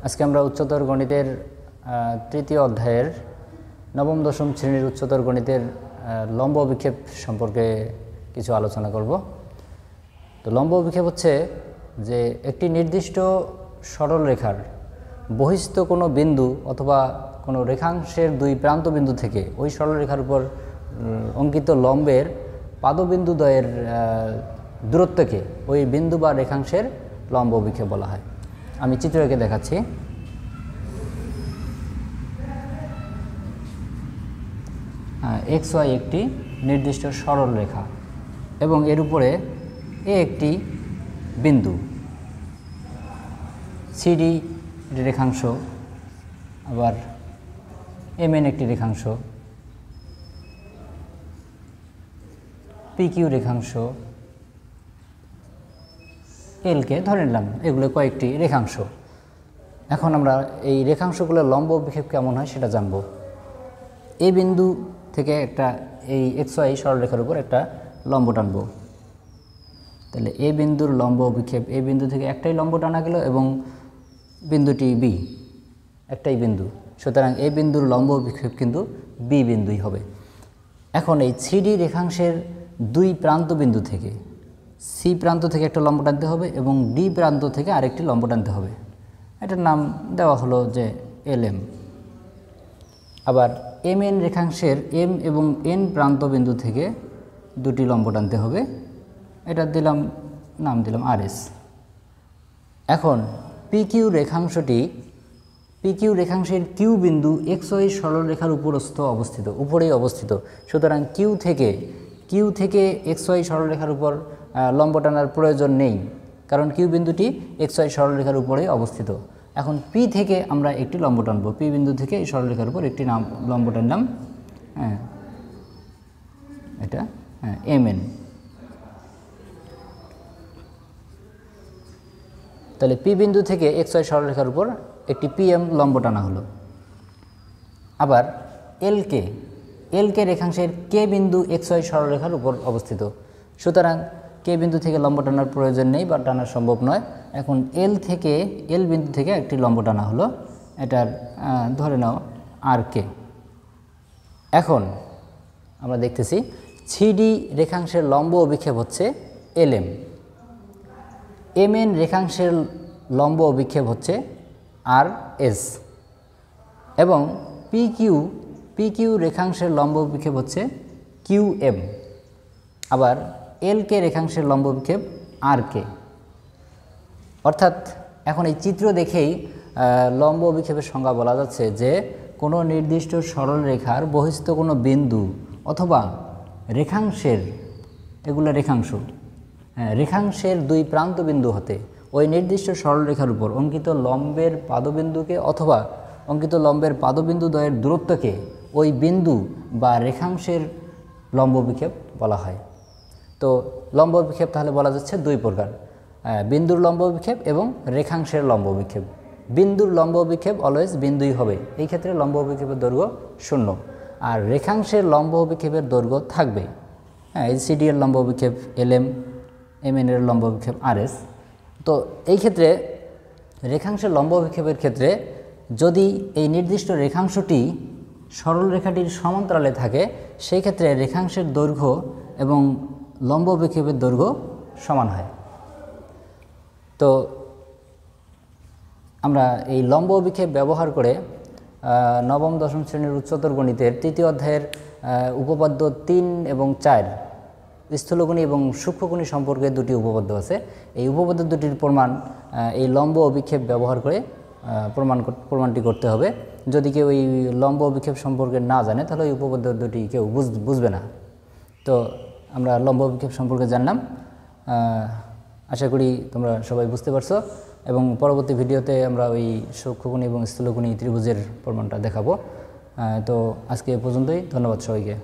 আজকে আমরা উচ্চতর গণিতের তৃতীয় অধ্যায়ের নবম দশম শ্রেণীর উচ্চতর গণিতের লম্ব অভিক্ষেপ সম্পর্কে কিছু আলোচনা করব। তো লম্ব অভিক্ষেপ হচ্ছে যে একটি নির্দিষ্ট সরল রেখার বহিস্থ কোনো বিন্দু অথবা কোনো রেখাংশের দুই প্রান্ত বিন্দু থেকে ওই সরল রেখার উপর অঙ্কিত লম্বের পাদবিন্দুদ্বয়ের দূরত্বকে ওই বিন্দু বা রেখাংশের লম্ব অভিক্ষেপ বলা হয়। আমি চিত্র এঁকে দেখাচ্ছি। এক্স ওয়াই একটি নির্দিষ্ট সরল রেখা এবং এর উপরে এ একটি বিন্দু, সিডি রেখাংশ, আবার এমএন একটি রেখাংশ, পিকিউ রেখাংশ, এলকে ধরে নিলাম, এগুলো কয়েকটি রেখাংশ। এখন আমরা এই রেখাংশগুলোর লম্ব অভিক্ষেপ কেমন হয় সেটা জানব। এই বিন্দু থেকে একটা এই এক্স ওয়াই সরলরেখার উপর একটা লম্ব টানব। তাহলে এই বিন্দুর লম্ব অভিক্ষেপ, এই বিন্দু থেকে একটাই লম্ব টানা গেল এবং বিন্দুটি বি, একটাই বিন্দু, সুতরাং এই বিন্দুর লম্ব অভিক্ষেপ কিন্তু বি বিন্দুই হবে। এখন এই সিডি রেখাংশের দুই প্রান্ত বিন্দু থেকে সি প্রান্ত থেকে একটা লম্ব টানতে হবে এবং ডি প্রান্ত থেকে আরেকটি লম্ব টানতে হবে। এটার নাম দেওয়া হলো যে এল এম। আবার এম এন রেখাংশের এম এবং এন প্রান্ত বিন্দু থেকে দুটি লম্ব টানতে হবে, এটা দিলাম, নাম দিলাম আর এস। এখন পিকিউ রেখাংশের কিউ বিন্দু এক্স ওয়াই সরলরেখার উপরেই অবস্থিত, সুতরাং কিউ থেকে এক্স ওয়াই সরলরেখার উপর লম্ব টানার প্রয়োজন নেই, কারণ কিউ বিন্দুটি এক্স ওয়াই সরলরেখার উপরেই অবস্থিত। এখন পি থেকে আমরা একটি লম্ব টানব, পি বিন্দু থেকে এই সরলরেখার উপর একটি লম্ব টানলাম, এটা এম এন। তাহলে পি বিন্দু থেকে এক্স ওয়াই সরলরেখার উপর একটি পিএম লম্ব টানা হলো। আবার এলকে রেখাংশের কে বিন্দু এক্স ওয়াই সরলরেখার উপর অবস্থিত, সুতরাং কে বিন্দু থেকে লম্ব টানার প্রয়োজন নেই বা টানা সম্ভব নয়। এখন এল বিন্দু থেকে একটি লম্ব টানা হলো, এটার ধরে নাও আর কে। এখন আমরা দেখতেছি সিডি রেখাংশের লম্ব অভিক্ষেপ হচ্ছে এল এম, এম এন রেখাংশের লম্ব অভিক্ষেপ হচ্ছে আর এস এবং পিকিউ রেখাংশের লম্ব অভিক্ষেপ হচ্ছে কিউ এম। আবার এল কে রেখাংশের লম্ব অভিক্ষেপ আর কে। অর্থাৎ এখন এই চিত্র দেখেই লম্ব অভিক্ষেপের সংজ্ঞা বলা যাচ্ছে যে কোনো নির্দিষ্ট সরল রেখার বহিস্থ কোনো বিন্দু অথবা রেখাংশের, এগুলো রেখাংশের দুই প্রান্ত বিন্দু হতে ওই নির্দিষ্ট সরলরেখার উপর অঙ্কিত লম্বের পাদবিন্দুকে অথবা অঙ্কিত লম্বের পাদবিন্দুদ্বয়ের দূরত্বকে ওই বিন্দু বা রেখাংশের লম্ব অভিক্ষেপ বলা হয়। তো লম্ব অভিক্ষেপ তাহলে বলা যাচ্ছে দুই প্রকার, বিন্দুর লম্ব অভিক্ষেপ এবং রেখাংশের লম্ব অভিক্ষেপ। বিন্দুর লম্ব অভিক্ষেপ অলওয়েজ বিন্দুই হবে, এই ক্ষেত্রে লম্ব অভিক্ষেপের দৈর্ঘ্য 0, আর রেখাংশের লম্ব অভিক্ষেপের দৈর্ঘ্য থাকবে। এই সিডি এর লম্ব অভিক্ষেপ এল এম, এম এন এর লম্ব অভিক্ষেপ আর এস। তো এই ক্ষেত্রে রেখাংশের লম্ব অভিক্ষেপের ক্ষেত্রে যদি এই নির্দিষ্ট রেখাংশটি সরল রেখাটির সমান্তরালে থাকে, সেই ক্ষেত্রে রেখাংশের দৈর্ঘ্য এবং লম্ব অভিক্ষেপের দৈর্ঘ্য সমান হয়। তো আমরা এই লম্ব অভিক্ষেপ ব্যবহার করে নবম দশম শ্রেণীর উচ্চতর গণিতের তৃতীয় অধ্যায়ের উপপাদ্য 3 এবং 4 স্থূলকোণী এবং সূক্ষ্মকোণী সম্পর্কে দুটি উপপাদ্য আছে। এই উপপাদ্য দুটির প্রমাণ এই লম্ব অভিক্ষেপ ব্যবহার করে প্রমাণটি করতে হবে। যদি কেউ এই লম্ব অভিক্ষেপ সম্পর্কে না জানে তাহলে এই উপপাদ্য দুটি কেউ বুঝবে না। তো আমরা লম্ব অভিক্ষেপ সম্পর্কে জানলাম, আশা করি তোমরা সবাই বুঝতে পারছো এবং পরবর্তী ভিডিওতে আমরা ওই সূক্ষ্মকোণী এবং স্থূলকোণী ত্রিভুজের প্রমাণটা দেখাবো। তো আজকে এ পর্যন্তই, ধন্যবাদ সবাইকে।